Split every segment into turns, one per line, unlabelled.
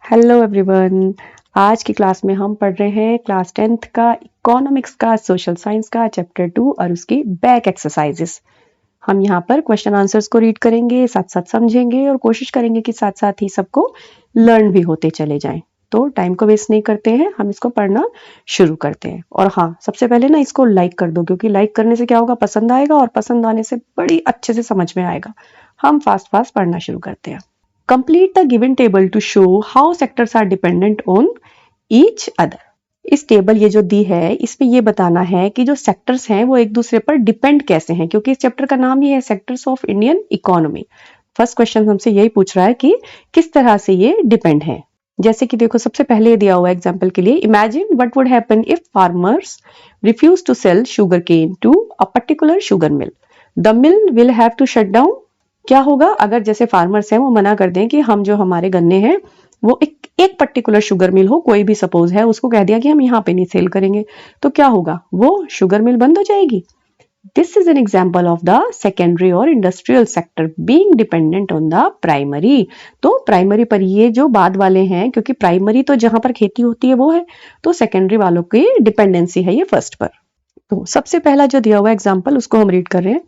Hello everyone. आज की class में हम पढ़ रहे हैं क्लास 10th का इकोनॉमिक्स का सोशल साइंस का चैप्टर 2 और उसकी बैक एक्सरसाइजेस। हम यहाँ पर क्वेश्चन आंसर्स को रीड करेंगे, साथ साथ समझेंगे और कोशिश करेंगे कि साथ साथ ही सबको लर्न भी होते चले जाएं। तो टाइम को वेस्ट नहीं करते हैं, हम इसको पढ़ना शुरू करते हैं। और हाँ, सबसे पहले ना इसको लाइक कर दो, क्योंकि लाइक करने से क्या होगा, पसंद आएगा और पसंद आने से बड़ी अच्छे से समझ में आएगा। हम फास्ट फास्ट पढ़ना शुरू करते हैं। Complete the given table to show how sectors are dependent on each other. इस टेबल ये जो दी है, इसमें ये बताना है कि जो सेक्टर्स हैं वो एक दूसरे पर डिपेंड कैसे हैं, क्योंकि इस चैप्टर का नाम ही है sectors of Indian economy. First question हमसे यही पूछ रहा है कि किस तरह से ये डिपेंड है। जैसे कि देखो, सबसे पहले दिया हुआ एग्जाम्पल के लिए, imagine what would happen if farmers refuse to sell sugar cane to a particular sugar mill, the mill will have to shut down. क्या होगा अगर जैसे फार्मर्स हैं वो मना कर दें कि हम जो हमारे गन्ने हैं वो एक पर्टिकुलर शुगर मिल हो, कोई भी सपोज है, उसको कह दिया कि हम यहाँ पे नहीं सेल करेंगे, तो क्या होगा, वो शुगर मिल बंद हो जाएगी। This is an example of the secondary और industrial sector being dependent on the primary. तो प्राइमरी पर ये जो बाद वाले हैं, क्योंकि प्राइमरी तो जहां पर खेती होती है वो है, तो सेकेंडरी वालों की डिपेंडेंसी है ये फर्स्ट पर। तो सबसे पहला जो दिया हुआ एग्जाम्पल उसको हम रीड कर रहे हैं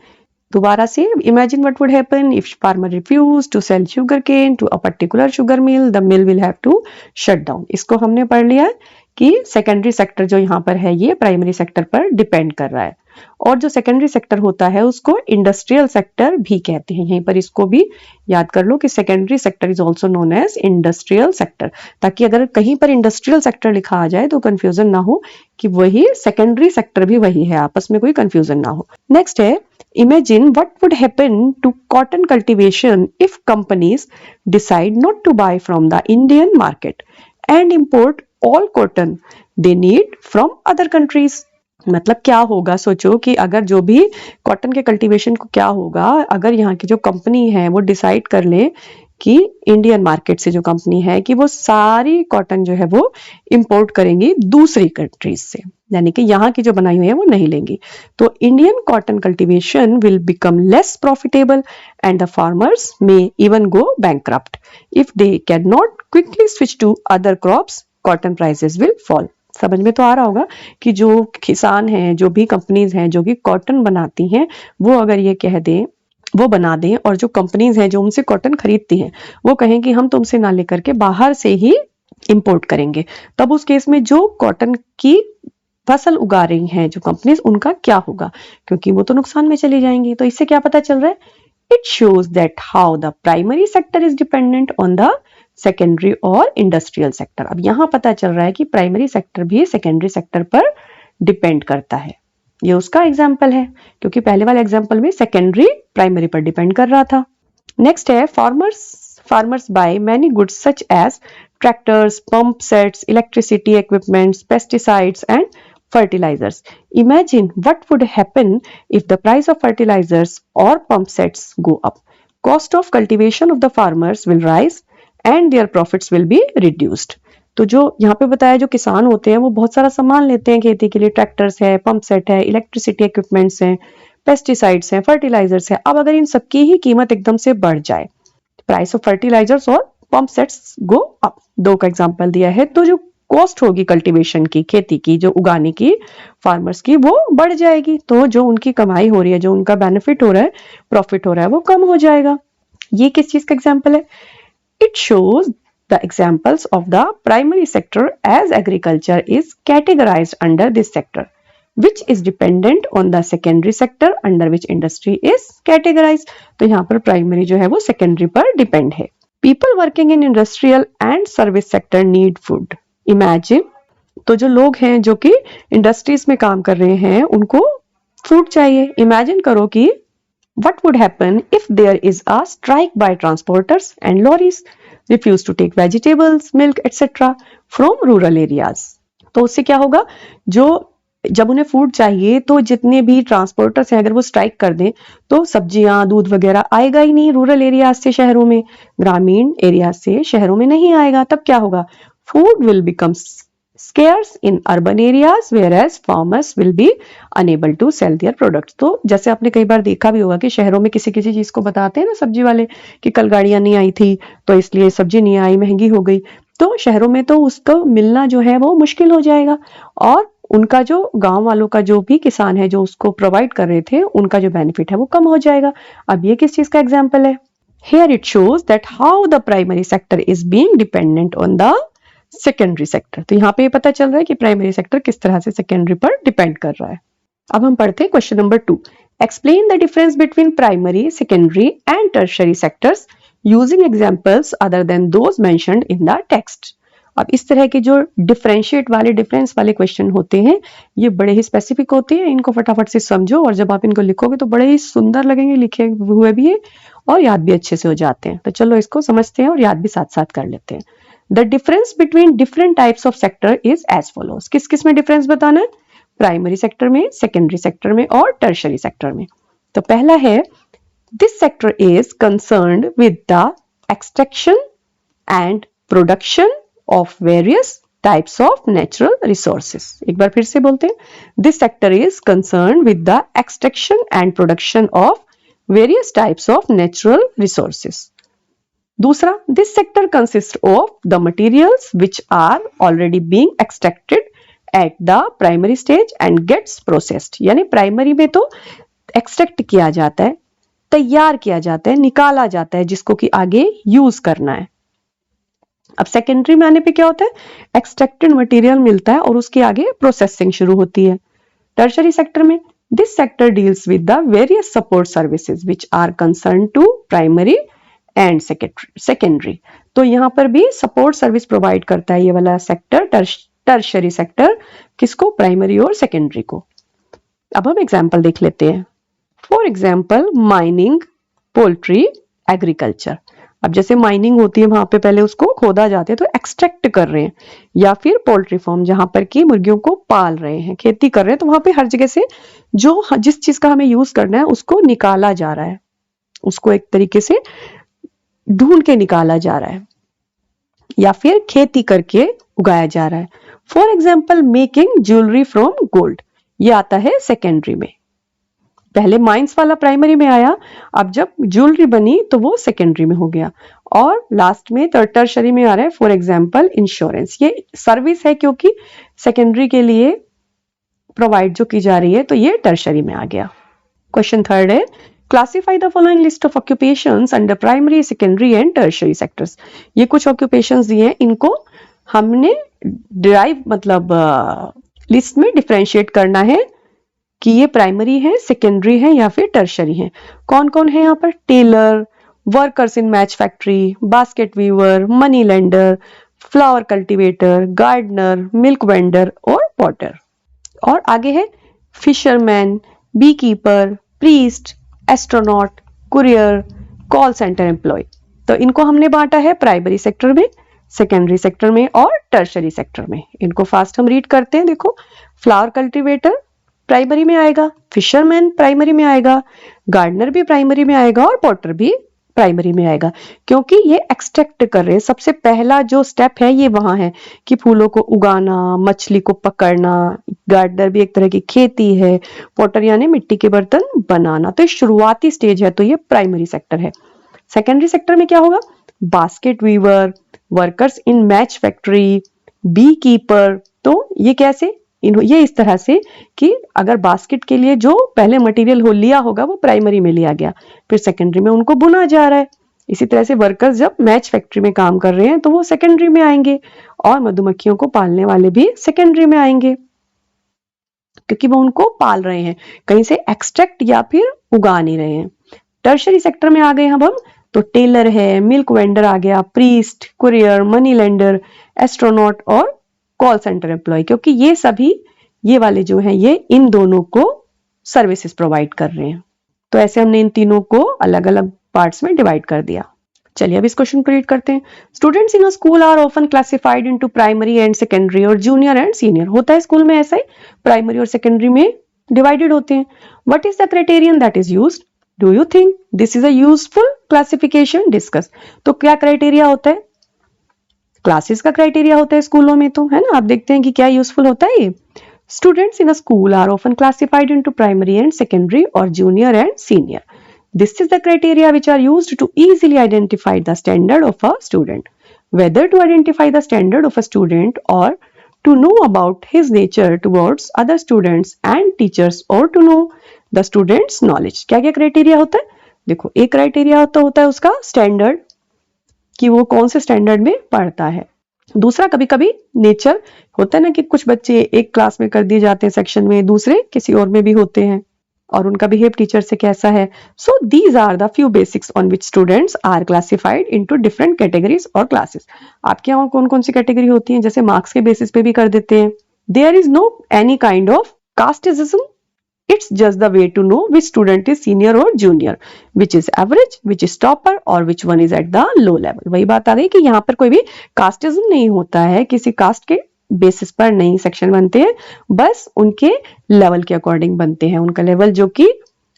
दोबारा से। Imagine what would happen if farmer refuse to sell sugar cane to a particular sugar mill, the mill will have to shut down. इसको हमने पढ़ लिया है कि सेकेंडरी सेक्टर जो यहाँ पर है ये प्राइमरी सेक्टर पर डिपेंड कर रहा है, और जो सेकेंडरी सेक्टर होता है उसको इंडस्ट्रियल सेक्टर भी कहते हैं। यहीं पर इसको भी याद कर लो कि secondary sector is also known as industrial sector, ताकि अगर कहीं पर इंडस्ट्रियल सेक्टर लिखा आ जाए तो कंफ्यूजन ना हो कि वही सेकेंडरी सेक्टर भी वही है, आपस में कोई कंफ्यूजन ना हो। नेक्स्ट है, imagine what would happen to cotton cultivation if companies decide not to buy from the Indian market and import all cotton they need from other countries। मतलब क्या होगा, सोचो कि अगर जो भी कॉटन के कल्टीवेशन को क्या होगा अगर यहाँ की जो कंपनी है वो डिसाइड कर ले कि इंडियन मार्केट से जो कंपनी है कि वो सारी कॉटन जो है वो इंपोर्ट करेंगी दूसरी कंट्रीज से, यानी कि यहाँ की जो बनाई हुई है वो नहीं लेंगी, तो Indian cotton cultivation will become less profitable and the farmers may even go bankrupt if they can not quickly switch to other crops, cotton prices will fall. समझ में तो आ रहा होगा कि जो किसान हैं, जो भी कंपनीज हैं जो कि कॉटन बनाती हैं, वो अगर ये कह दें, वो बना दें, और जो कंपनीज हैं जो उनसे कॉटन खरीदती हैं वो कहें कि हम तुमसे ना लेकर के बाहर से ही इंपोर्ट करेंगे, तब उस केस में जो कॉटन की फसल उगा रही हैं जो कंपनीज, उनका क्या होगा, क्योंकि वो तो नुकसान में चली जाएंगी। तो इससे क्या पता चल रहा है, it shows that how the primary sector is dependent on the secondary और इंडस्ट्रियल सेक्टर। अब यहां पता चल रहा है कि प्राइमरी सेक्टर भी सेकेंडरी सेक्टर पर डिपेंड करता है। ये उसका एग्जाम्पल है, क्योंकि पहले वाले एग्जाम्पल में सेकेंडरी प्राइमरी पर डिपेंड कर रहा था। नेक्स्ट है, farmers buy many goods such as tractors, pump sets, electricity equipments, pesticides and fertilizers. Imagine what would happen if the price of fertilizers or pump sets go up. Cost of cultivation of the farmers will rise and their profits will be reduced. तो जो यहाँ पे बताया, जो किसान होते हैं वो बहुत सारा सामान लेते हैं खेती के लिए, ट्रैक्टर्स है, पंप सेट है, इलेक्ट्रिसिटी इक्विपमेंट्स हैं, पेस्टिसाइड्स हैं, फर्टिलाइजर्स है। अब अगर इन सबकी ही कीमत एकदम से बढ़ जाए, प्राइस ऑफ फर्टिलाइजर्स और पंप सेट्स गो अप, दो का एग्जांपल दिया है, तो जो कॉस्ट होगी कल्टीवेशन की, खेती की, जो उगाने की फार्मर्स की, वो बढ़ जाएगी, तो जो उनकी कमाई हो रही है, जो उनका बेनिफिट हो रहा है, प्रॉफिट हो रहा है, वो कम हो जाएगा। ये किस चीज का एग्जांपल है, it shows the examples of the primary sector as agriculture is categorised under this sector which is dependent on the secondary sector under which industry is categorized। तो यहाँ पर प्राइमरी जो है वो सेकेंडरी पर डिपेंड है। People working in industrial and service sector need food। Imagine, तो जो लोग हैं जो कि इंडस्ट्रीज में काम कर रहे हैं उनको फूड चाहिए। इमेजिन करो कि what would happen if there is a strike by transporters and lorries refuse to take vegetables, milk etc. from rural areas। तो उससे क्या होगा, जो जब उन्हें फूड चाहिए तो जितने भी ट्रांसपोर्टर्स हैं अगर वो स्ट्राइक कर दें तो सब्जियां, दूध वगैरह आएगा ही नहीं रूरल एरियाज से शहरों में, ग्रामीण एरिया से शहरों में नहीं आएगा। तब क्या होगा, food will become scarce in urban areas whereas farmers will be unable to sell their products। तो जैसे आपने कई बार देखा भी होगा कि शहरों में किसी किसी चीज को बताते हैं ना सब्जी वाले कि कल गाड़ियां नहीं आई थी तो इसलिए सब्जी नहीं आई, महंगी हो गई, तो शहरों में तो उसको मिलना जो है वो मुश्किल हो जाएगा, और उनका जो गांव वालों का जो भी किसान है जो उसको प्रोवाइड कर रहे थे, उनका जो बेनिफिट है वो कम हो जाएगा। अब ये किस चीज का एग्जाम्पल है? Here it shows that how the primary sector is being dependent on the secondary sector। तो यहाँ पे पता चल रहा है कि प्राइमरी सेक्टर किस तरह से सेकेंडरी पर डिपेंड कर रहा है। अब हम पढ़ते हैं question number 2। Explain the difference between primary, secondary and tertiary sectors using examples other than those mentioned in the text. अब इस तरह के जो डिफरेंस वाले क्वेश्चन होते हैं, ये बड़े ही स्पेसिफिक होते हैं, इनको फटाफट से समझो और जब आप इनको लिखोगे तो बड़े ही सुंदर लगेंगे लिखे हुए भी है और याद भी अच्छे से हो जाते हैं। तो चलो इसको समझते हैं और याद भी साथ साथ कर लेते हैं। The difference between different types of sector is as follows. किस किस में डिफरेंस बताना है? प्राइमरी सेक्टर में, सेकेंडरी सेक्टर में और टर्शरी सेक्टर में। तो पहला है, this sector is concerned with the extraction and production of various types of natural resources। एक बार फिर से बोलते हैं, this sector is concerned with the extraction and production of various types of natural resources। दूसरा, this sector consists of the materials which are already being extracted at the primary stage and gets processed। यानी primary में तो extract किया जाता है, तैयार किया जाता है, निकाला जाता है, जिसको कि आगे यूज करना है। अब सेकेंडरी में आने पे क्या होता है? एक्सट्रैक्टेड मटेरियल मिलता है और उसके आगे प्रोसेसिंग शुरू होती है। टर्शरी सेक्टर में, this sector deals with the various support services which are concern to primary and secondary. तो यहाँ पर भी सपोर्ट सर्विस प्रोवाइड करता है ये वाला सेक्टर, टर्शरी सेक्टर, किसको? प्राइमरी और सेकेंडरी को। अब हम एग्जाम्पल देख लेते हैं। For example, mining, poultry, agriculture. अब जैसे माइनिंग होती है, वहां पे पहले उसको खोदा जाता है तो एक्सट्रैक्ट कर रहे हैं, या फिर पोल्ट्री फार्म जहां पर की मुर्गियों को पाल रहे हैं, खेती कर रहे हैं, तो वहां पे हर जगह से जो जिस चीज का हमें यूज करना है उसको निकाला जा रहा है, उसको एक तरीके से ढूंढ के निकाला जा रहा है या फिर खेती करके उगाया जा रहा है। For example, making jewellery from gold, ये आता है सेकेंडरी में। पहले माइंस वाला प्राइमरी में आया, अब जब ज्वेलरी बनी तो वो सेकेंडरी में हो गया। और लास्ट में टर्शरी में आ रहा है, फॉर एग्जांपल इंश्योरेंस, ये सर्विस है क्योंकि सेकेंडरी के लिए प्रोवाइड जो की जा रही है, तो ये टर्शरी में आ गया। क्वेश्चन 3 है, classify the following list of occupations under primary, secondary and tertiary sectors. ये कुछ ऑक्यूपेशंस दिए हैं, इनको हमने डिराइव मतलब लिस्ट में डिफरेंशिएट करना है कि ये प्राइमरी है, सेकेंडरी है या फिर टर्शरी है। कौन कौन है यहाँ पर? Tailor, workers in match factory, basket weaver, money lender, flower cultivator, gardener, milk vendor और पॉटर। और आगे है fisherman, bee keeper, priest, astronaut, courier, call centre employ. तो इनको हमने बांटा है प्राइमरी सेक्टर में, सेकेंडरी सेक्टर में और टर्शरी सेक्टर में। इनको फास्ट हम रीड करते हैं। देखो, फ्लावर कल्टीवेटर प्राइमरी में आएगा, फिशरमैन प्राइमरी में आएगा, गार्डनर भी प्राइमरी में आएगा और पॉटर भी प्राइमरी में आएगा, क्योंकि ये एक्सट्रैक्ट कर रहे हैं। सबसे पहला जो स्टेप है ये वहां है कि फूलों को उगाना, मछली को पकड़ना। गार्डनर भी एक तरह की खेती है, पॉटर यानी मिट्टी के बर्तन बनाना। तो शुरुआती स्टेज है, तो ये प्राइमरी सेक्टर है। सेकेंडरी सेक्टर में क्या होगा? Basket weaver, workers in match factory, bee keeper. तो ये कैसे? ये इस तरह से कि अगर बास्केट के लिए जो पहले मटेरियल हो लिया होगा वो प्राइमरी में लिया गया, फिर सेकेंडरी में उनको बुना जा रहा है। इसी तरह से वर्कर्स जब मैच फैक्ट्री में काम कर रहे हैं तो वो सेकेंडरी में आएंगे, और मधुमक्खियों को पालने वाले भी सेकेंडरी में आएंगे, क्योंकि वो उनको पाल रहे हैं, कहीं से एक्सट्रैक्ट या फिर उगा नहीं रहे हैं। टर्शरी सेक्टर में आ गए हम तो टेलर है, मिल्क वेंडर आ गया, priest, courier, money lender, astronaut और कॉल सेंटर एम्प्लॉय, क्योंकि ये सभी ये वाले जो हैं ये इन दोनों को सर्विसेज प्रोवाइड कर रहे हैं। तो ऐसे हमने इन तीनों को अलग अलग पार्ट्स में डिवाइड कर दिया। चलिए अब इस क्वेश्चन को रीड करते हैं। Students in a school are often classified into primary and secondary और जूनियर एंड सीनियर। होता है स्कूल में ऐसा ही, प्राइमरी और सेकेंडरी में डिवाइडेड होते हैं। What is the criterion that is used? Do you think this is a useful classification? Discuss. तो क्या क्राइटेरिया होता है? क्लासेस का क्राइटेरिया होता है स्कूलों में, तो है ना। आप देखते हैं कि क्या यूजफुल होता है ये। Students in a school are often classified into primary and secondary और junior and senior. This is the criteria which are used to easily identify the standard of a student. whether to identify the standard of a student or to know about his nature towards other students and teachers or to know the student's knowledge। क्या क्या criteria होता है? देखो, एक criteria तो होता है उसका स्टैंडर्ड, कि वो कौन से स्टैंडर्ड में पढ़ता है। दूसरा, कभी कभी नेचर होता है ना कि कुछ बच्चे एक क्लास में कर दिए जाते हैं सेक्शन में, दूसरे किसी और में भी होते हैं, और उनका बिहेव टीचर से कैसा है। So these are the few basics on which students are classified into different categories और क्लासेस। आपके यहाँ कौन कौन सी कैटेगरी होती है? जैसे मार्क्स के बेसिस पे भी कर देते हैं। There is no any kind of casteism, it's just the way to know which student is senior or junior, which is average, which is topper और which one is at the low level। वही बात आ गई कि यहाँ पर कोई भी casteism नहीं होता है, किसी कास्ट के बेसिस पर नहीं सेक्शन बनते हैं, बस उनके लेवल के अकॉर्डिंग बनते हैं। उनका लेवल जो कि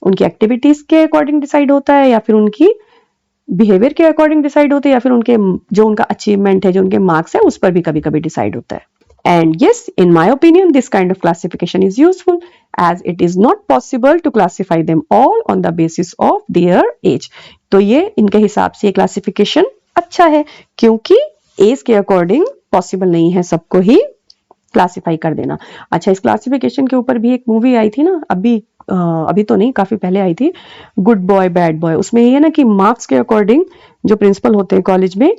उनकी एक्टिविटीज के अकॉर्डिंग डिसाइड होता है, या फिर उनकी बिहेवियर के अकॉर्डिंग डिसाइड होते हैं, या फिर उनके जो उनका अचीवमेंट है, जो उनके मार्क्स है, उस पर भी कभी कभी डिसाइड होता है। And yes, in my opinion, this kind of classification is useful as it is not possible to classify them all on the basis of their age। तो ये इनके हिसाब से ये क्लासिफिकेशन अच्छा है, क्योंकि एज के अकॉर्डिंग पॉसिबल नहीं है सबको ही क्लासिफाई कर देना। अच्छा, इस क्लासिफिकेशन के ऊपर भी एक मूवी आई थी ना, अभी तो नहीं, काफी पहले आई थी, गुड बॉय बैड बॉय। उसमें ये है ना कि मार्क्स के अकॉर्डिंग जो प्रिंसिपल होते हैं कॉलेज में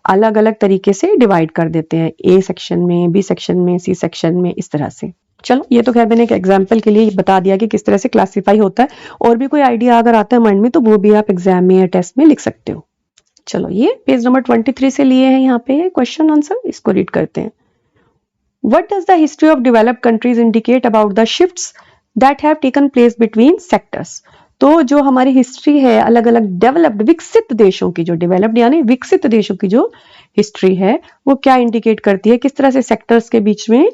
अलग अलग तरीके से डिवाइड कर देते हैं, ए सेक्शन में, बी सेक्शन में, सी सेक्शन में, इस तरह से। चलो, ये तो खैर मैंने एक एग्जांपल के लिए बता दिया कि किस तरह से क्लासिफाई होता है, और भी कोई आइडिया अगर आता है माइंड में तो वो भी आप एग्जाम में या टेस्ट में लिख सकते हो। चलो, ये पेज नंबर 23 से लिए हैं यहाँ पे क्वेश्चन आंसर, इसको रीड करते हैं। What does the history of developed countries indicate about the shifts that have taken place between sectors? तो जो हमारी हिस्ट्री है अलग अलग डेवलप्ड विकसित देशों की, जो डेवलप्ड यानी विकसित देशों की जो हिस्ट्री है, वो क्या इंडिकेट करती है, किस तरह से सेक्टर्स के बीच में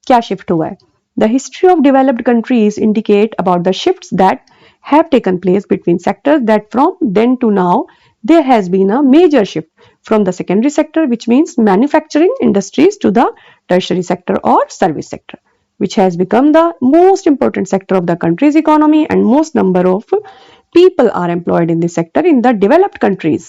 क्या शिफ्ट हुआ है। The history of developed countries indicate about the shifts that have taken place between sectors, that from then to now there has been a major shift from the secondary sector, which means manufacturing industries, to the tertiary sector or service sector, which has become the most important sector of the country's economy, and most number of people are employed in this sector in the developed countries,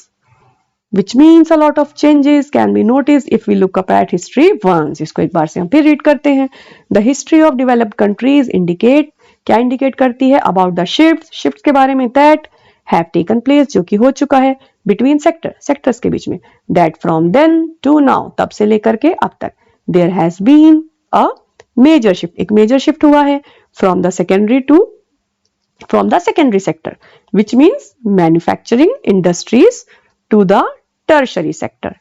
which means a lot of changes can be noticed if we look up at history once। इसको एक बार से हम फिर read करते हैं। The history of developed countries indicate, क्या indicate करती है, about the shifts के बारे में, that have taken place, जो कि हो चुका है, between sectors के बीच में, that from then to now, तब से लेकर के अब तक, there has been a major shift, एक major shift हुआ है, from the secondary sector, which means manufacturing industries, to the tertiary sector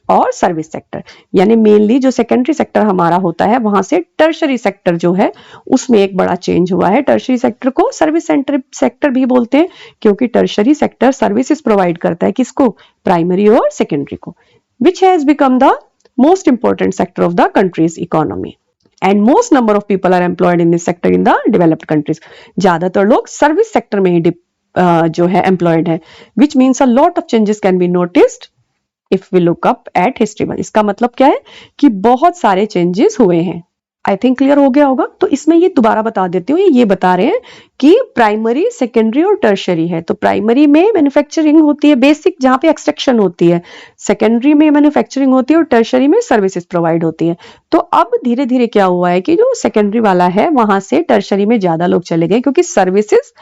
और सर्विस सेक्टर, यानी मेनली जो सेकेंडरी सेक्टर हमारा होता है वहां से टर्शरी सेक्टर जो है उसमें एक बड़ा चेंज हुआ है। टर्शरी सेक्टर को सर्विस सेक्टर भी बोलते हैं, क्योंकि टर्शरी सेक्टर सर्विसेज प्रोवाइड करता है, किसको, प्राइमरी और सेकेंडरी को, which has become the most important sector of the country's economy, and most number of people are employed in this sector in the developed countries. ज्यादातर लोग service sector में ही जो है एम्प्लॉयड है, which means a lot of changes can be noticed if we look up at history. इसका मतलब क्या है कि बहुत सारे चेंजेस हुए हैं। आई थिंक क्लियर हो गया होगा। तो इसमें ये दोबारा बता देती हूँ, ये बता रहे हैं कि प्राइमरी, सेकेंडरी और टर्शरी है। तो प्राइमरी में मैन्युफैक्चरिंग होती है, बेसिक जहां पे एक्सट्रैक्शन होती है, सेकेंडरी में मैन्युफैक्चरिंग होती है, और टर्शरी में सर्विसेज प्रोवाइड होती है। तो अब धीरे धीरे क्या हुआ है कि जो सेकेंडरी वाला है वहां से टर्शरी में ज्यादा लोग चले गए, क्योंकि सर्विसेज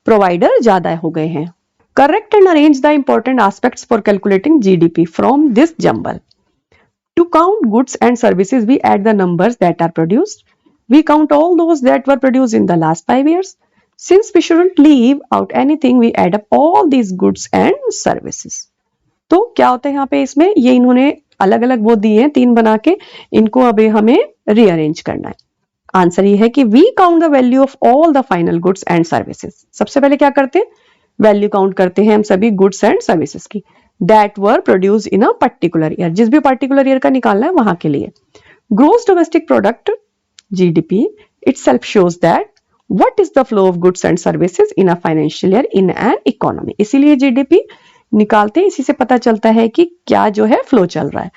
प्रोवाइडर ज्यादा हो गए हैं। Correct and arrange the important aspects for calculating GDP from this jumble. To count goods and services, we add the numbers that are produced. We count all those that were produced in the last 5 years. Since we shouldn't leave out anything, we add up all these goods and services. तो क्या होता है यहाँ पे, इसमें ये इन्होंने अलग अलग वो दिए हैं 3 बना के, इनको अभी हमें रीअरेंज करना है। आंसर ये है कि we count the value of all the final goods and services. सबसे पहले क्या करते हैं, वैल्यू काउंट करते हैं हम सभी गुड्स एंड सर्विसेज की, that were produce in a particular year, जिस भी पर्टिकुलर ईयर का निकालना है वहां के लिए। Gross domestic product GDP itself shows that what is the flow of goods and services in a financial year in an economy। इसीलिए GDP निकालते हैं, इसी से पता चलता है कि क्या जो है फ्लो चल रहा है।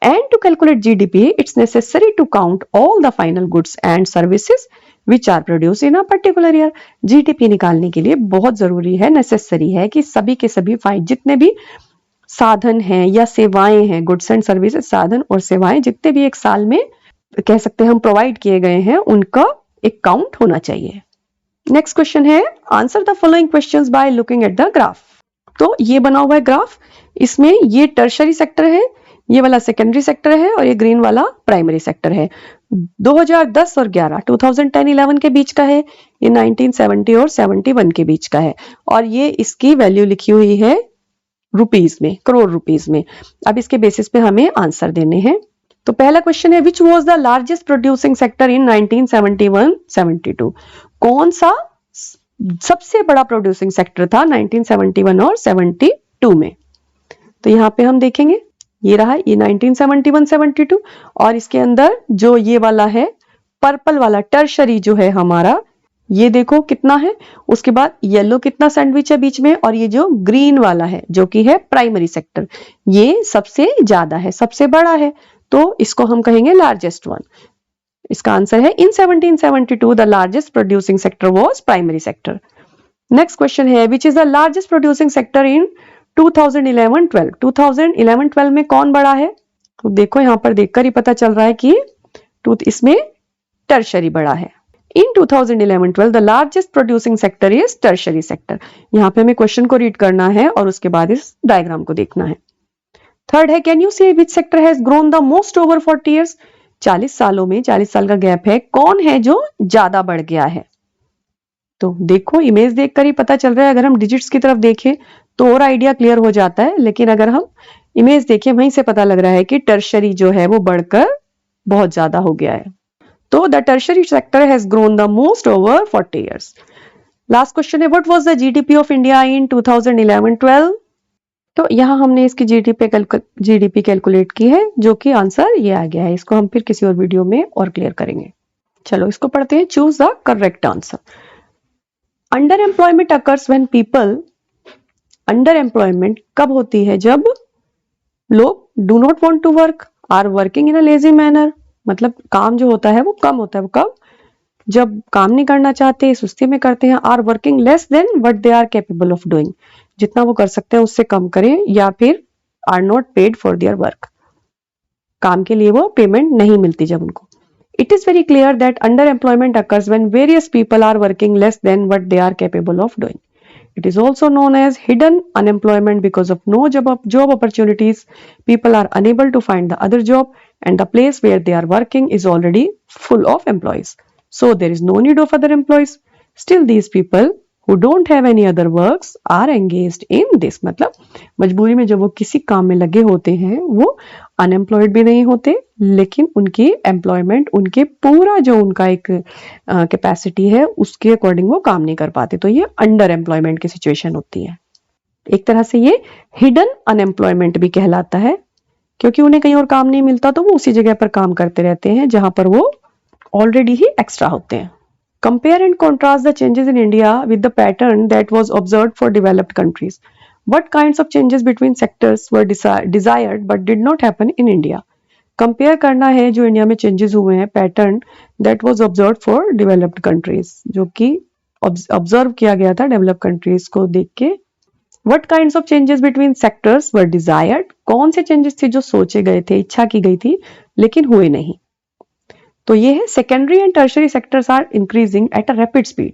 And to calculate GDP, it's necessary to count all the final goods and services which are produced in a particular year। GDP निकालने के लिए बहुत जरूरी है, नेसेसरी है कि सभी के सभी जितने भी साधन हैं या सेवाएं हैं, गुड्स एंड सर्विसेज, साधन और सेवाएं जितने भी एक साल में कह सकते हैं हम प्रोवाइड किए गए हैं, उनका एक काउंट होना चाहिए। नेक्स्ट क्वेश्चन है, answer the following questions by looking at the graph. तो ये बना हुआ है ग्राफ, इसमें ये टर्शरी सेक्टर है, ये वाला सेकेंडरी सेक्टर है और ये ग्रीन वाला प्राइमरी सेक्टर है। 2010 और 11, 2010-11 के बीच का है, ये 1970 और 71 के बीच का है, और ये इसकी वैल्यू लिखी हुई है रुपीज में, करोड़ रुपीज में। अब इसके बेसिस पे हमें आंसर देने हैं। तो पहला क्वेश्चन है, which was the largest producing sector इन 1971-72? कौन सा सबसे बड़ा प्रोड्यूसिंग सेक्टर था 1971 और 72 में? तो यहाँ पे हम देखेंगे, ये रहा ये 1971-72, और इसके अंदर जो ये वाला है पर्पल वाला टर्शरी जो है हमारा, ये देखो कितना है, उसके बाद येलो कितना सैंडविच है बीच में, और ये जो ग्रीन वाला है जो कि है प्राइमरी सेक्टर, ये सबसे ज्यादा है, सबसे बड़ा है, तो इसको हम कहेंगे लार्जेस्ट वन। इसका आंसर है in 1772 the largest producing sector was primary sector. Next question है, which is the largest producing sector in 2011-12? 2011-12 में कौन बड़ा है? तो देखो यहां पर देखकर ही पता चल रहा है कि इसमें टर्शरी बड़ा है। इन 2011-12 the largest producing sector is tertiary sector. यहाँ पे हमें क्वेश्चन को रीड करना है और उसके बाद इस डायग्राम को देखना है। थर्ड है, कैन यू से which sector has grown the most over 40 years? 40 सालों में, 40 साल का गैप है, कौन है जो ज्यादा बढ़ गया है? तो देखो इमेज देखकर ही पता चल रहा है, अगर हम डिजिट्स की तरफ देखें तो और आइडिया क्लियर हो जाता है, लेकिन अगर हम इमेज देखें वहीं से पता लग रहा है कि टर्शरी जो है वो बढ़कर बहुत ज्यादा हो गया है। तो the tertiary sector has grown the most over 40 years. Last question है, what was the GDP of India in 2011-12? तो यहाँ हमने इसकी जीडीपी कैलकुलेट की है, जो कि आंसर ये आ गया है। इसको हम फिर किसी और वीडियो में और क्लियर करेंगे। चलो इसको पढ़ते हैं। Choose the correct answer. Under employment occurs when people, under employment कब होती है? जब लोग do not want to work, are working in a lazy manner, मतलब काम जो होता है वो कम होता है। वो कब? जब काम नहीं करना चाहते, सुस्ती में करते हैं। Are working less than what they are capable of doing, जितना वो कर सकते हैं उससे कम करें, या फिर are not paid for their work, काम के लिए वो पेमेंट नहीं मिलती जब उनको। It is very clear that underemployment occurs when various people are working less than what they are capable of doing. It is also known as hidden unemployment because of no job opportunities. People are unable to find the other job and the place where they are working is already full of employees. So there is no need of other employees. Still these people who don't have any other works are engaged in this. मतलब मजबूरी में जब वो किसी काम में लगे होते हैं वो अनएम्प्लॉयड भी नहीं होते, लेकिन उनकी एम्प्लॉयमेंट, उनके पूरा जो उनका एक कैपेसिटी है उसके अकॉर्डिंग वो काम नहीं कर पाते। तो ये अंडर एम्प्लॉयमेंट की सिचुएशन होती है। एक तरह से ये हिडन अनएम्प्लॉयमेंट भी कहलाता है, क्योंकि उन्हें कहीं और काम नहीं मिलता तो वो उसी जगह पर काम करते रहते हैं जहां पर वो ऑलरेडी ही एक्स्ट्रा होते हैं। Compare and contrast the changes in India with the pattern that was observed for developed countries. What kinds of changes between sectors were desired but did not happen in India? Compare करना है जो India में changes हुए हैं, pattern that was observed for developed countries, जो कि observe किया गया था डेवलप कंट्रीज को देख के। What kinds of changes between sectors were desired? कौन से चेंजेस थे जो सोचे गए थे, इच्छा की गई थी लेकिन हुए नहीं? तो ये है, secondary and tertiary sectors are increasing at a rapid speed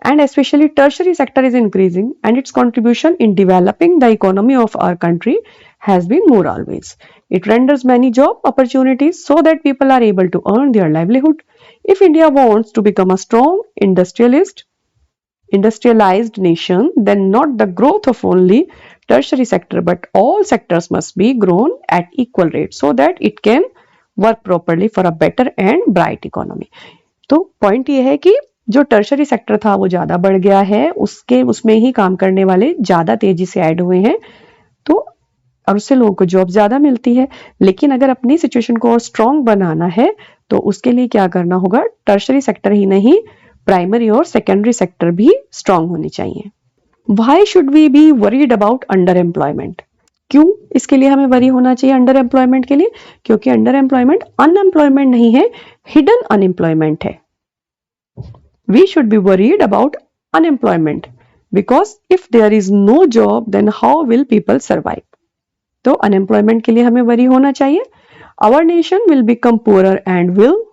and especially tertiary sector is increasing and its contribution in developing the economy of our country has been more always. It renders many job opportunities so that people are able to earn their livelihood. If India wants to become a strong industrialized nation, then not the growth of only tertiary sector but all sectors must be grown at equal rate so that it can work properly for a better and bright economy. तो point ये है कि जो tertiary sector था वो ज्यादा बढ़ गया है, उसमें ही काम करने वाले ज्यादा तेजी से ऐड हुए हैं, तो और उससे लोगों को जॉब ज्यादा मिलती है। लेकिन अगर अपनी सिचुएशन को और स्ट्रॉन्ग बनाना है तो उसके लिए क्या करना होगा? टर्शरी सेक्टर ही नहीं, प्राइमरी और सेकेंडरी सेक्टर भी स्ट्रॉन्ग होनी चाहिए। Why should we be worried about under employment? क्यों इसके लिए हमें वरी होना चाहिए अंडर एम्प्लॉयमेंट के लिए? क्योंकि अंडर एम्प्लॉयमेंट अनएम्प्लॉयमेंट नहीं है, हिडन अनएम्प्लॉयमेंट है। We should be worried about unemployment because if there is no job then how will people survive? तो अनएम्प्लॉयमेंट के लिए हमें वरी होना चाहिए। Our nation will become poorer and will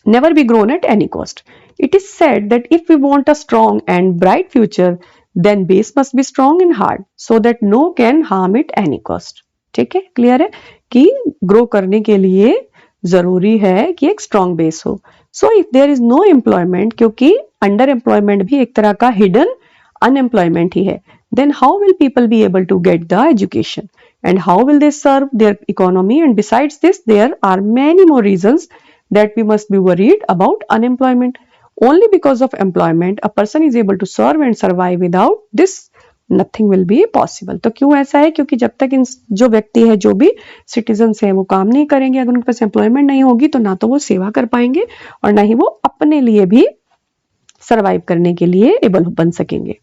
never be grown at any cost. It is said that if we want a strong and bright future, then base must be strong and hard so that no can harm it any cost. ठीक है, clear है कि grow करने के लिए जरूरी है कि एक स्ट्रॉन्ग बेस हो। So if there is no employment, क्योंकि अंडर एम्प्लॉयमेंट भी एक तरह का हिडन अनएम्प्लॉयमेंट ही है, then how will people be able to get the education and how will they serve their economy? And besides this, there are many more reasons that we must be worried about unemployment. Only because of employment a person is able to serve and survive. Without this nothing will be possible. तो क्यों ऐसा है? क्योंकि जब तक इन जो व्यक्ति है, जो भी सिटीजन्स है, वो काम नहीं करेंगे, अगर उनके पास एम्प्लॉयमेंट नहीं होगी तो ना तो वो सेवा कर पाएंगे और ना ही वो अपने लिए भी सर्वाइव करने के लिए एबल बन सकेंगे।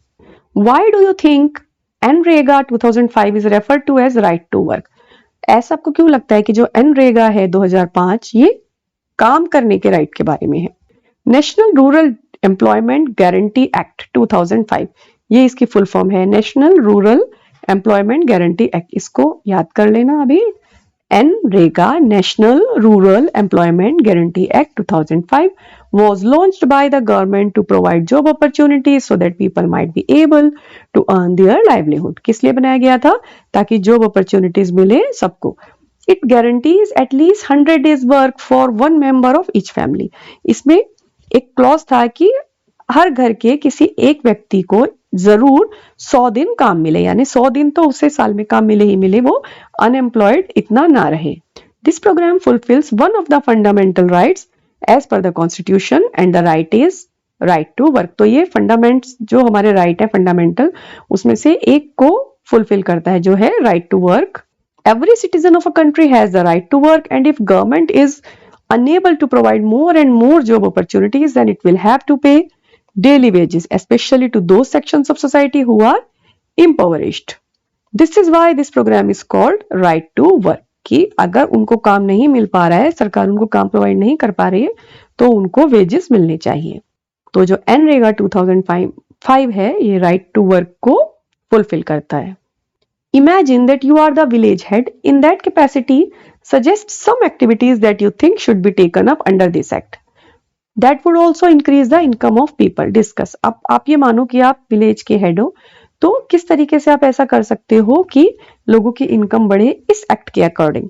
Why do you think NREGA 2005 is referred to as right to work? ऐसा आपको क्यों लगता है कि जो NREGA है 2005 ये काम करने के राइट के बारे में है? National rural employment guarantee act 2005, ये इसकी फुल फॉर्म है, national rural employment guarantee act. इसको याद कर लेना अभी, NREGA, National Rural Employment Guarantee Act 2005 was launched by the government to provide job opportunities so that people might be able to earn their livelihood. किस लिए बनाया गया था? ताकि जॉब अपॉर्चुनिटीज मिले सबको। It guarantees at least 100 days work for one member of each family. इसमें एक क्लॉज था कि हर घर के किसी एक व्यक्ति को जरूर 100 दिन काम मिले, यानी 100 दिन तो उसे साल में काम मिले ही मिले, वो अनएम्प्लॉयड इतना ना रहे। This programme fulfils one of the fundamental rights as per the constitution and the right is right to work. तो ये फंडामेंट्स जो हमारे राइट है फंडामेंटल, उसमें से एक को फुलफिल करता है, जो है right to work. Every citizen of a country has the right to work, and if government is unable to provide more and more job opportunities, then it will have to pay daily wages, especially to those sections of society who are impoverished. This is why this program is called right to work. कि अगर उनको काम नहीं मिल पा रहा है, सरकार उनको काम प्रोवाइड नहीं कर पा रही है, तो उनको वेजेस मिलने चाहिए। तो जो NREGA 2005 है, ये राइट टू वर्क को फुलफिल करता है। Imagine that you are the village head. In that capacity, suggest some activities that you think should be taken up under this act. That would also increase the income of people. Discuss. अब आप ये मानो कि आप village के head हो, तो किस तरीके से आप ऐसा कर सकते हो कि लोगों की इनकम बढ़े इस एक्ट के अकॉर्डिंग।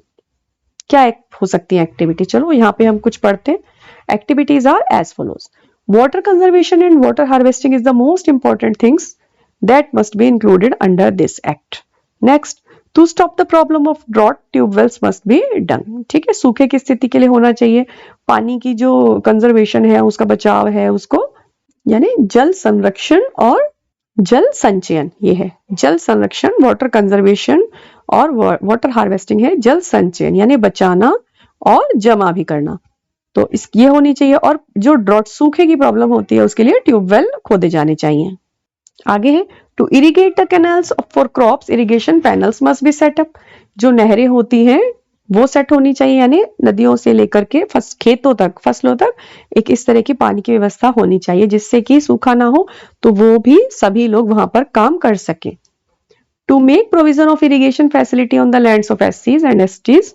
क्या हो सकती है एक्टिविटी? चलो यहाँ पे हम कुछ पढ़ते हैं। Activities are as follows. Water conservation and water harvesting is the most important things that must be included under this act. Next, to stop the problem of drought, tubewells must be done. ठीक है, सूखे की स्थिति के लिए होना चाहिए, पानी की जो कंजर्वेशन है, उसका बचाव है, उसको यानी जल संरक्षण और जल संचयन, ये है जल संरक्षण, वाटर कंजर्वेशन, और वाटर हार्वेस्टिंग है जल संचयन, यानी बचाना और जमा भी करना। तो ये होनी चाहिए। और जो ड्रॉट सूखे की प्रॉब्लम होती है, उसके लिए ट्यूबवेल खोदे जाने चाहिए। आगे है, to irrigate the canals for crops, irrigation panels must be set up. जो नहरें होती हैं वो सेट होनी चाहिए, यानी नदियों से लेकर के खेतों तक, फसलों तक एक इस तरह की पानी की व्यवस्था होनी चाहिए, जिससे कि सूखा ना हो, तो वो भी सभी लोग वहां पर काम कर सके। To make provision of irrigation facility on the lands of SCs and STs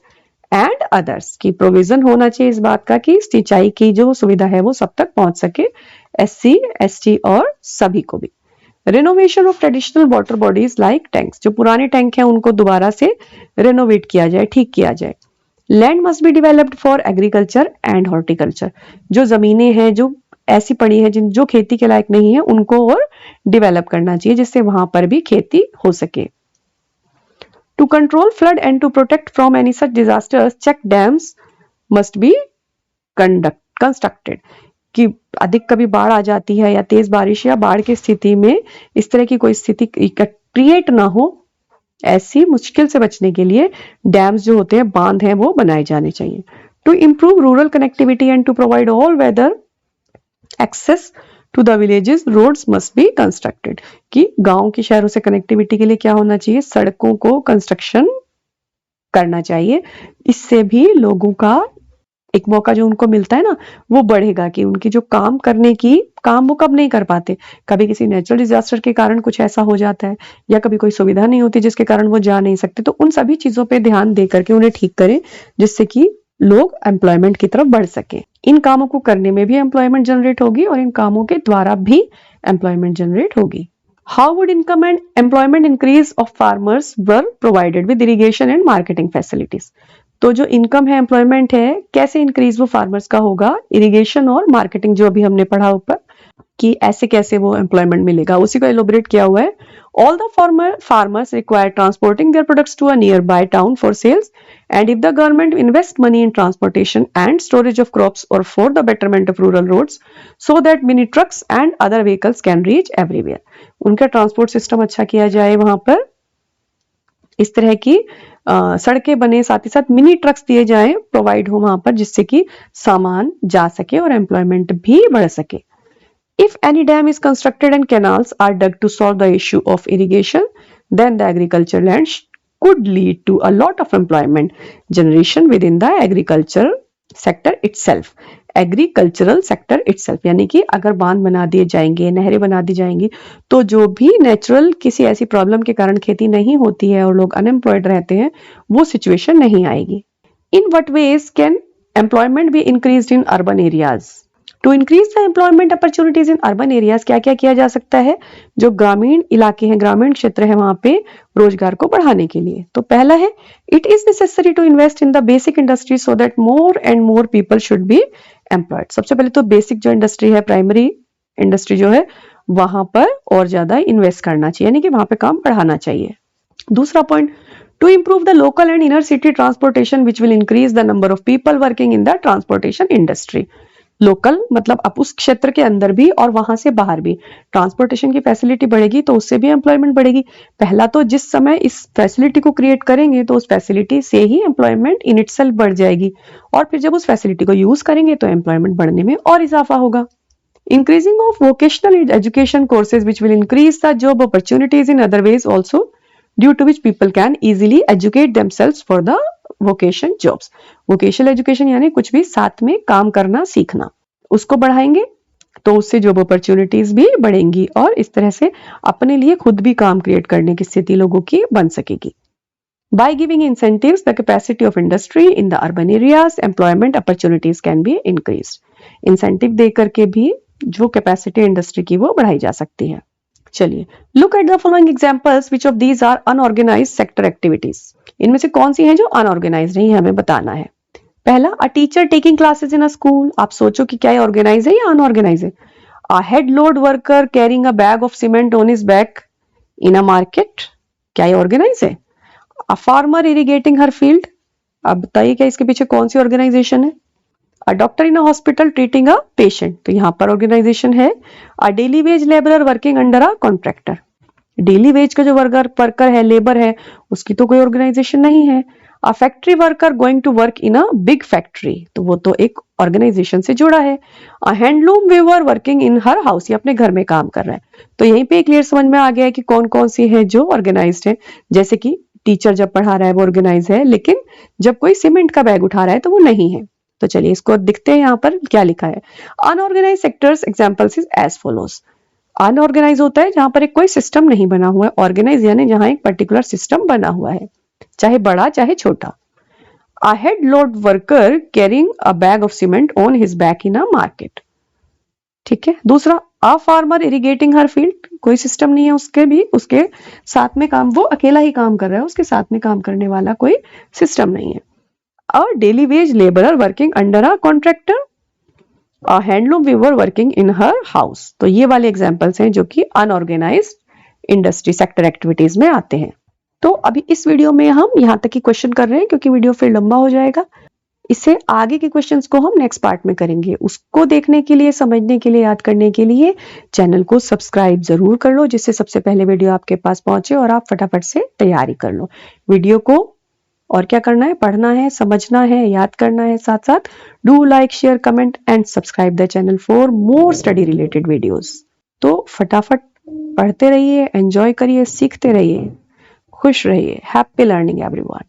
and others, की प्रोविजन होना चाहिए इस बात का कि सिंचाई की जो सुविधा है वो सब तक पहुंच सके, SC, ST और सभी को भी। Renovation of traditional water bodies like tanks, जो पुराने टैंक हैं उनको दोबारा से रेनोवेट किया जाए, ठीक किया जाए। Land must be developed for agriculture and horticulture, जो जमीनें हैं जो ऐसी पड़ी हैं जिन जो खेती के लायक नहीं है, उनको और डेवलप करना चाहिए, जिससे वहां पर भी खेती हो सके। To control flood and to protect from any such disasters, check dams must be constructed, कि अधिक कभी बाढ़ आ जाती है या तेज बारिश या बाढ़ की स्थिति में इस तरह की कोई स्थिति क्रिएट ना हो, ऐसी मुश्किल से बचने के लिए डैम्स जो होते हैं, बांध हैं, वो बनाए जाने चाहिए। To improve rural connectivity and to provide all weather access to the villages, roads must be constructed, कि गांव के शहरों से कनेक्टिविटी के लिए क्या होना चाहिए, सड़कों को कंस्ट्रक्शन करना चाहिए। इससे भी लोगों का एक मौका जो उनको मिलता है ना वो बढ़ेगा कि उनकी जो काम करने की काम वो कब नहीं कर पाते, कभी किसी नेचुरल डिजास्टर के कारण कुछ ऐसा हो जाता है या कभी कोई सुविधा नहीं होती जिसके कारण वो जा नहीं सकते, तो उन सभी चीजों पे ध्यान दे करके उन्हें ठीक करें जिससे कि लोग एम्प्लॉयमेंट की तरफ बढ़ सके। इन कामों को करने में भी एम्प्लॉयमेंट जनरेट होगी और इन कामों के द्वारा भी एम्प्लॉयमेंट जनरेट होगी। How would income and employment increase of farmers were provided with irrigation and marketing facilities? तो जो इनकम है एम्प्लॉयमेंट है कैसे इंक्रीज वो फार्मर्स का होगा, इरिगेशन और मार्केटिंग जो अभी हमने पढ़ा ऊपर कि ऐसे कैसे वो एम्प्लॉयमेंट मिलेगा, उसी को एलोबरेट किया हुआ है। All the farmers require transporting their products to a nearby town for sales, and if the government invest money in transportation and storage of crops or for the betterment of rural roads so that mini trucks and other vehicles can reach everywhere, उनका transport system अच्छा किया जाए, वहां पर इस तरह की सड़कें बने, साथ ही साथ मिनी ट्रक्स दिए जाएं, प्रोवाइड हो वहां पर जिससे कि सामान जा सके और एम्प्लॉयमेंट भी बढ़ सके। If any dam is constructed and canals are dug to solve the issue of irrigation, then the agriculture land could lead to a lot of employment generation within the agriculture sector itself. Agricultural sector itself, यानी कि अगर बांध बना दिए जाएंगे, नहरें बना दी जाएंगी, तो जो भी नेचुरल किसी ऐसी प्रॉब्लम के कारण खेती नहीं होती है और लोग अनएम्प्लॉयड रहते हैं, वो सिचुएशन नहीं आएगी। In what ways can employment be increased in urban areas? To increase the employment opportunities in urban areas क्या क्या किया जा सकता है? जो ग्रामीण इलाके हैं, ग्रामीण क्षेत्र है, वहां पे रोजगार को बढ़ाने के लिए तो पहला है it is necessary to invest in the basic industry so that more and more people should be employed. सबसे पहले तो बेसिक जो इंडस्ट्री है, प्राइमरी इंडस्ट्री जो है, वहां पर और ज्यादा इन्वेस्ट करना चाहिए, यानी कि वहां पे काम बढ़ाना चाहिए। दूसरा point, to improve the local and inner city transportation which will increase the number of people working in the transportation industry. Local मतलब अब उस क्षेत्र के अंदर भी और वहां से बाहर भी ट्रांसपोर्टेशन की फैसिलिटी बढ़ेगी तो उससे भी एम्प्लॉयमेंट बढ़ेगी। पहला तो जिस समय इस फैसिलिटी को क्रिएट करेंगे तो उस फैसिलिटी से ही एम्प्लॉयमेंट इन इटसेल्फ बढ़ जाएगी और फिर जब उस फैसिलिटी को यूज करेंगे तो एम्प्लॉयमेंट बढ़ने में और इजाफा होगा। Increasing of vocational education courses which will increase the job opportunities in other ways also due to which people can easily educate themselves for the vocation jobs. Vocational education यानी कुछ भी साथ में काम करना सीखना, उसको बढ़ाएंगे तो उससे जॉब अपॉर्चुनिटीज भी बढ़ेंगी और इस तरह से अपने लिए खुद भी काम क्रिएट करने की स्थिति लोगों की बन सकेगी। By giving incentives the capacity of industry in the urban areas, employment opportunities can be increased. Incentive दे करके भी जो कैपेसिटी इंडस्ट्री की वो बढ़ाई जा सकती है। चलिए, look at the following examples which of these are unorganised sector activities. इनमें से कौन सी हैं जो अनऑर्गेनाइज्ड नहीं है, हमें बताना है। पहला, a teacher taking classes in a school. आप सोचो कि क्या ये ऑर्गेनाइज है या अनऑर्गेनाइज है। A head load worker carrying a bag of cement on his back in a market, क्या ये ऑर्गेनाइज है। A farmer irrigating her field, अब बताइए क्या इसके पीछे कौन सी ऑर्गेनाइजेशन है। A doctor in a hospital treating a patient, तो यहाँ पर ऑर्गेनाइजेशन है। A daily wage labourer working under a contractor, daily veg का जो वर्कर है, लेबर है, उसकी तो कोई ऑर्गेनाइजेशन नहीं है। A factory worker going to work in a big factory, तो वो तो एक ऑर्गेनाइजेशन से जुड़ा है। A handloom weaver working in her house, ये अपने घर में काम कर रहा है। तो यहीं पे क्लियर समझ में आ गया है कि कौन कौन सी है जो ऑर्गेनाइज्ड है। जैसे कि टीचर जब पढ़ा रहा है वो ऑर्गेनाइज है, लेकिन जब कोई सीमेंट का बैग उठा रहा है तो वो नहीं है। तो चलिए इसको दिखते हैं यहाँ पर क्या लिखा है। Unorganised sectors examples is as follows. Unorganised होता है जहां पर एक कोई सिस्टम नहीं बना हुआ है, ऑर्गेनाइज यानी जहां एक पर्टिकुलर सिस्टम बना हुआ है, चाहे बड़ा चाहे छोटा। A head load worker carrying a bag of cement on his back in a market, ठीक है। दूसरा, a farmer irrigating her field, कोई सिस्टम नहीं है उसके भी, उसके साथ में काम, वो अकेला ही काम कर रहा है, उसके साथ में काम करने वाला कोई सिस्टम नहीं है। A daily wage labourer working under a contractor, a handloom weaver working in her house. तो ये वाले एग्जांपल्स हैं जो कि अनऑर्गेनाइज्ड इंडस्ट्री सेक्टर एक्टिविटीज में आते हैं। तो अभी इस वीडियो में हम यहाँ तक ही क्वेश्चन कर रहे हैं क्योंकि वीडियो फिर लंबा हो जाएगा। इससे आगे के क्वेश्चंस को हम नेक्स्ट पार्ट में करेंगे। उसको देखने के लिए, समझने के लिए, याद करने के लिए चैनल को सब्सक्राइब जरूर कर लो, जिससे सबसे पहले वीडियो आपके पास पहुंचे और आप फटाफट से तैयारी कर लो। वीडियो को और क्या करना है, पढ़ना है, समझना है, याद करना है, साथ साथ do like, share, comment and subscribe the channel for more study related videos. तो फटाफट पढ़ते रहिए, एंजॉय करिए, सीखते रहिए, खुश रहिए। Happy learning everyone.